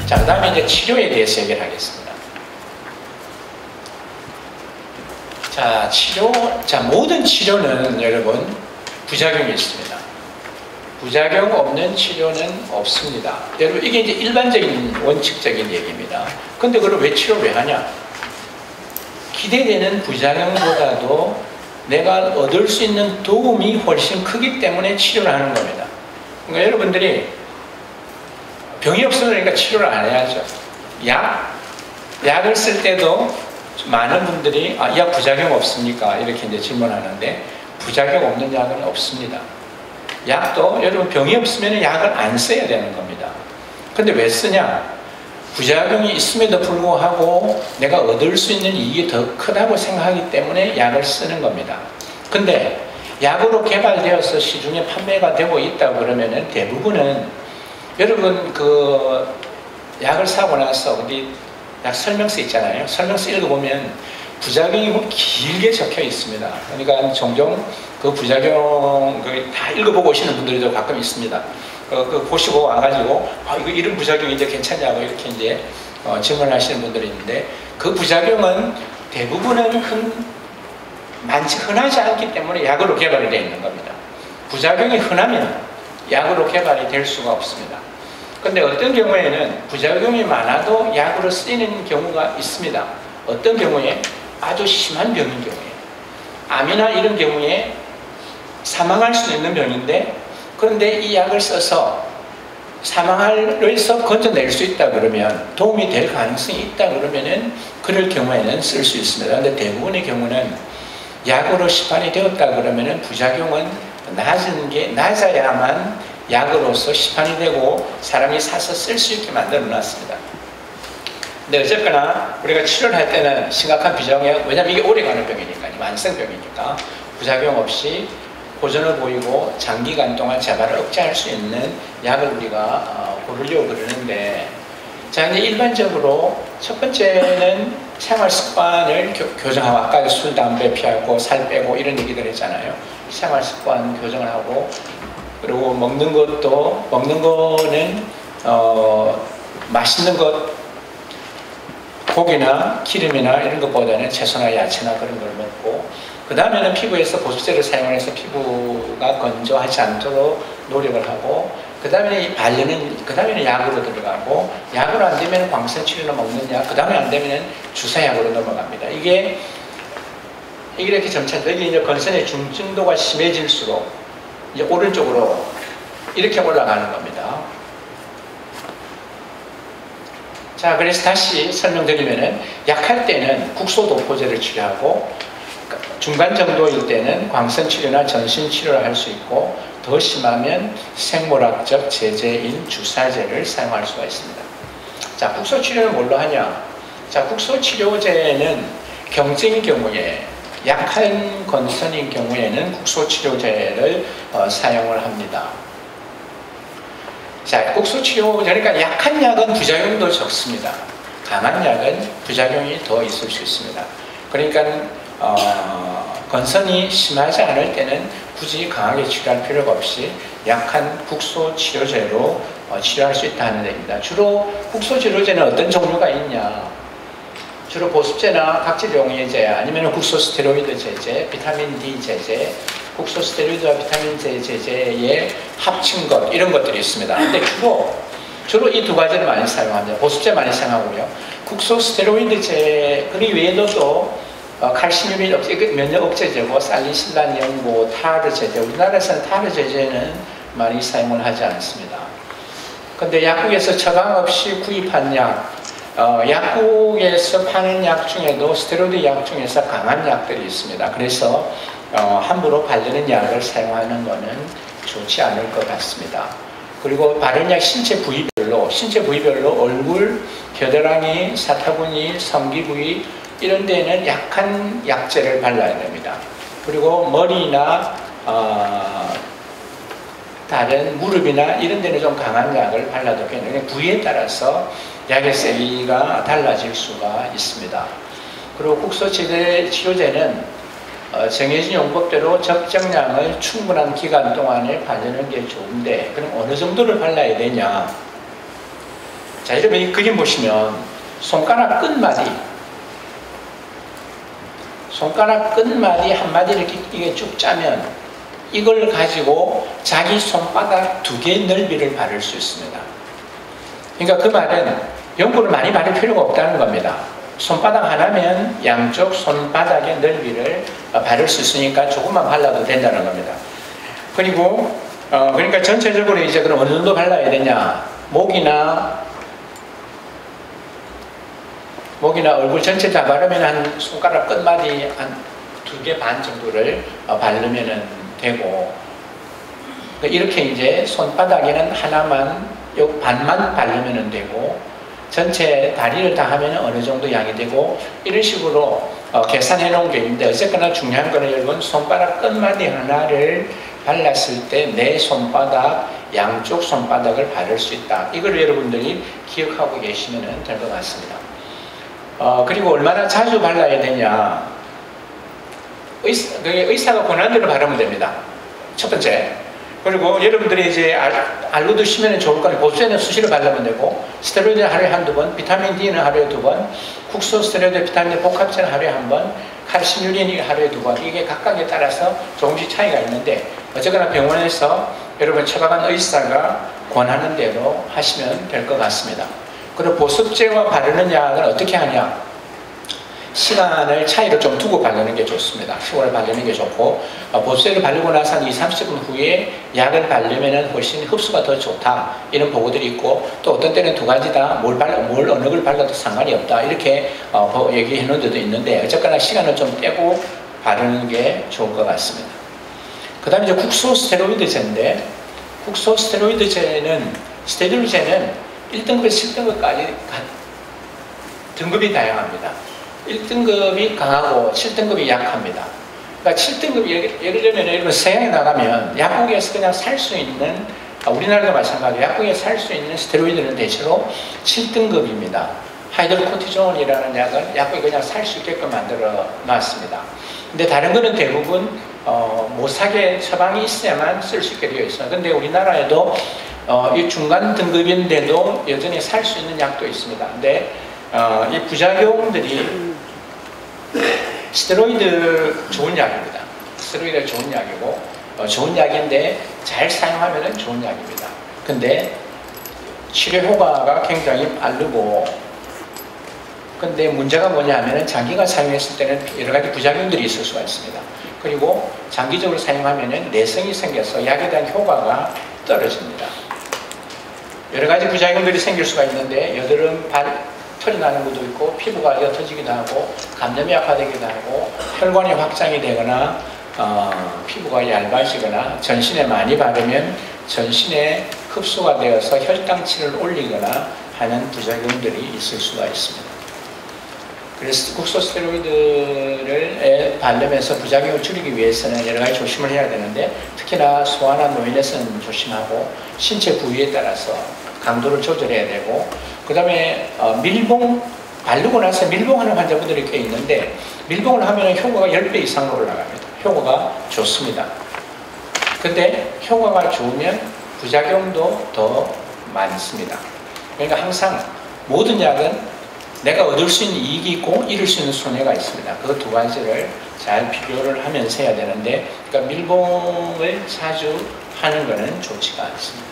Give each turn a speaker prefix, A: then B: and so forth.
A: 자, 그 다음에 이제 치료에 대해서 얘기를 하겠습니다. 자, 모든 치료는 여러분 부작용이 있습니다. 부작용 없는 치료는 없습니다. 여러분, 이게 이제 일반적인 원칙적인 얘기입니다. 근데 그걸 왜 치료를 왜 하냐? 기대되는 부작용보다도 내가 얻을 수 있는 도움이 훨씬 크기 때문에 치료를 하는 겁니다. 그러니까 여러분들이 병이 없으니까 치료를 안 해야죠. 약을 쓸 때도 많은 분들이 이 약 부작용 없습니까? 이렇게 이제 질문하는데 부작용 없는 약은 없습니다. 약도 여러분 병이 없으면 약을 안 써야 되는 겁니다. 근데 왜 쓰냐? 부작용이 있음에도 불구하고 내가 얻을 수 있는 이익이 더 크다고 생각하기 때문에 약을 쓰는 겁니다. 근데 약으로 개발되어서 시중에 판매가 되고 있다고 그러면은 대부분은 여러분 그 약을 사고 나서 어디 약 설명서 있잖아요. 설명서 읽어보면 부작용이 뭐 길게 적혀 있습니다. 그러니까 종종 그 부작용 다 읽어보고 오시는 분들도 가끔 있습니다. 보시고 와가지고 이거 이런 부작용이 이제 괜찮냐고 이렇게 이제 질문하시는 분들이 있는데 그 부작용은 대부분은 흔하지 않기 때문에 약으로 개발이 되어 있는 겁니다. 부작용이 흔하면 약으로 개발이 될 수가 없습니다. 근데 어떤 경우에는 부작용이 많아도 약으로 쓰이는 경우가 있습니다. 어떤 경우에? 아주 심한 병인 경우에, 암이나 이런 경우에 사망할 수 있는 병인데, 그런데 이 약을 써서 사망을해서 건져낼 수 있다 그러면, 도움이 될 가능성이 있다 그러면은 그럴 경우에는 쓸 수 있습니다. 그런데 대부분의 경우는 약으로 시판이 되었다 그러면은 부작용은 낮아야만 약으로서 시판이 되고 사람이 사서 쓸 수 있게 만들어 놨습니다. 근데 어쨌거나 우리가 치료를 할 때는 심각한 부작용, 왜냐하면 이게 오래가는 병이니까, 만성병이니까 부작용 없이 호전을 보이고 장기간 동안 재발을 억제할 수 있는 약을 우리가 고르려고 그러는데, 자, 이제 일반적으로 첫 번째는 생활 습관을 교정하고, 아까 술, 담배 피하고 살 빼고 이런 얘기들 했잖아요. 생활 습관 교정을 하고, 그리고 먹는 거는 맛있는 것, 고기나 기름이나 이런 것보다는 채소나 야채나 그런 걸 먹고, 그 다음에는 피부에서 보습제를 사용해서 피부가 건조하지 않도록 노력을 하고, 그 다음에는 약으로 들어가고, 약으로 안 되면 광선 치료나 먹는 약, 그 다음에 안 되면 주사약으로 넘어갑니다. 이게 이렇게 점차 여기 이제 건선의 중증도가 심해질수록 이제 오른쪽으로 이렇게 올라가는 겁니다. 자, 그래서 다시 설명드리면은, 약할 때는 국소도포제를 치료하고, 중간 정도일 때는 광선치료나 전신치료를 할 수 있고, 더 심하면 생물학적 제재인 주사제를 사용할 수가 있습니다. 자, 국소치료는 뭘로 하냐? 자, 국소치료제는 경증인 경우에, 약한 건선인 경우에는 국소치료제를 사용을 합니다. 자, 국소치료, 그러니까 약한 약은 부작용도 적습니다. 강한 약은 부작용이 더 있을 수 있습니다. 그러니까 건선이 심하지 않을 때는 굳이 강하게 치료할 필요가 없이 약한 국소치료제로 치료할 수 있다는 얘기입니다. 주로 국소치료제는 어떤 종류가 있냐? 주로 보습제나 각질용해제, 아니면 국소스테로이드 제제, 비타민 D 제제, 국소스테로이드와 비타민 D 제제에 합친 것, 이런 것들이 있습니다. 근데 주로 이 두 가지를 많이 사용합니다. 보습제 많이 사용하고요. 국소스테로이드 제, 그 외에도 칼슘 및 면역 억제제고, 살리실란 연고, 타르 제제, 우리나라에서는 타르 제제는 많이 사용을 하지 않습니다. 근데 약국에서 처방 없이 구입한 약, 약국에서 파는 약 중에도 스테로이드 약 중에서 강한 약들이 있습니다. 그래서 함부로 바르는 약을 사용하는 것은 좋지 않을 것 같습니다. 그리고 바른 약 신체 부위별로 얼굴, 겨드랑이, 사타구니, 성기 부위 이런 데는 약한 약제를 발라야 됩니다. 그리고 머리나 다른 무릎이나 이런 데는 좀 강한 약을 발라도 괜찮아요. 부위에 따라서 약의 세기가 달라질 수가 있습니다. 그리고 국소치료제는 정해진 용법대로 적정량을 충분한 기간 동안에 바르는 게 좋은데, 그럼 어느 정도를 발라야 되냐? 자, 여러분 이 그림 보시면 손가락 끝마디 한마디를 이게 쭉 짜면 이걸 가지고 자기 손바닥 2개 넓이를 바를 수 있습니다. 그러니까 그 말은 연고를 많이 바를 필요가 없다는 겁니다. 손바닥 하나면 양쪽 손바닥의 넓이를 바를 수 있으니까 조금만 발라도 된다는 겁니다. 그리고 그러니까 전체적으로 이제 그럼 어느 정도 발라야 되냐? 목이나 얼굴 전체 다 바르면 한 손가락 끝마디 한 2개 반 정도를 바르면 되고, 이렇게 이제 손바닥에는 하나만, 요 반만 바르면 되고, 전체 다리를 다 하면 어느 정도 양이 되고, 이런 식으로 계산해 놓은 게 있는데, 어쨌거나 중요한 거는 여러분 손바닥 끝마디 하나를 발랐을 때 내 손바닥, 양쪽 손바닥을 바를 수 있다. 이걸 여러분들이 기억하고 계시면 될 것 같습니다. 그리고 얼마나 자주 발라야 되냐? 의사가 권한 대로 바르면 됩니다. 첫 번째. 그리고 여러분들이 이제 알고 두시면 좋을 거는 보수에는 수시로 바르면 되고, 스테로이드는 하루에 한두 번, 비타민 D는 하루에 2번, 국소 스테로이드 비타민 복합제는 하루에 한 번, 칼슘 유린이 하루에 2번. 이게 각각에 따라서 조금씩 차이가 있는데, 어쨌거나 병원에서 여러분 처방한 의사가 권하는 대로 하시면 될 것 같습니다. 그리고 보습제와 바르는 약은 어떻게 하냐? 시간을 차이를 좀 두고 바르는 게 좋습니다. 시간을 바르는 게 좋고, 보습제를 바르고 나서 한 20-30분 후에 약을 바르면 훨씬 흡수가 더 좋다, 이런 보고들이 있고, 또 어떤 때는 두 가지 다 어느 걸 발라도 상관이 없다, 이렇게 얘기해 놓은 데도 있는데, 어쨌거나 시간을 좀 떼고 바르는 게 좋을 것 같습니다. 그 다음에 이제 국소 스테로이드제인데, 국소 스테로이드제는 1등급에서 7등급까지 등급이 다양합니다. 1등급이 강하고 7등급이 약합니다. 그러니까 7등급, 예를 들면 여러분 서양에 나가면 약국에서 그냥 살 수 있는, 우리나라도 마찬가지로 약국에 살 수 있는 스테로이드는 대체로 7등급입니다. 하이드로코티존이라는 약은 약국에 그냥 살 수 있게끔 만들어 놨습니다. 근데 다른 거는 대부분 못 사게 처방이 있어야만 쓸 수 있게 되어 있어요. 근데 우리나라에도 이 중간 등급인데도 여전히 살 수 있는 약도 있습니다. 근데 이 부작용들이 스테로이드 좋은 약입니다. 스테로이드 좋은 약이고 좋은 약인데 잘 사용하면 좋은 약입니다. 근데 치료 효과가 굉장히 빠르고, 근데 문제가 뭐냐면 장기간 사용했을 때는 여러 가지 부작용들이 있을 수가 있습니다. 그리고 장기적으로 사용하면 내성이 생겨서 약에 대한 효과가 떨어집니다. 여러 가지 부작용들이 생길 수가 있는데, 여드름, 털이 나는 것도 있고, 피부가 옅어지기도 하고, 감염이 악화되기도 하고, 혈관이 확장이 되거나 피부가 얇아지거나, 전신에 많이 바르면 전신에 흡수가 되어서 혈당치를 올리거나 하는 부작용들이 있을 수가 있습니다. 그래서 국소 스테로이드를 바르면서 부작용을 줄이기 위해서는 여러 가지 조심을 해야 되는데, 특히나 소아나 노인에서는 조심하고, 신체 부위에 따라서 강도를 조절해야 되고, 그 다음에 바르고 나서 밀봉하는 환자분들이 꽤 있는데, 밀봉을 하면 효과가 10배 이상으로 올라갑니다. 효과가 좋습니다. 근데 효과가 좋으면 부작용도 더 많습니다. 그러니까 항상 모든 약은 내가 얻을 수 있는 이익이 있고 잃을 수 있는 손해가 있습니다. 그 두 가지를 잘 비교를 하면서 해야 되는데, 그러니까 밀봉을 자주 하는 것은 좋지가 않습니다.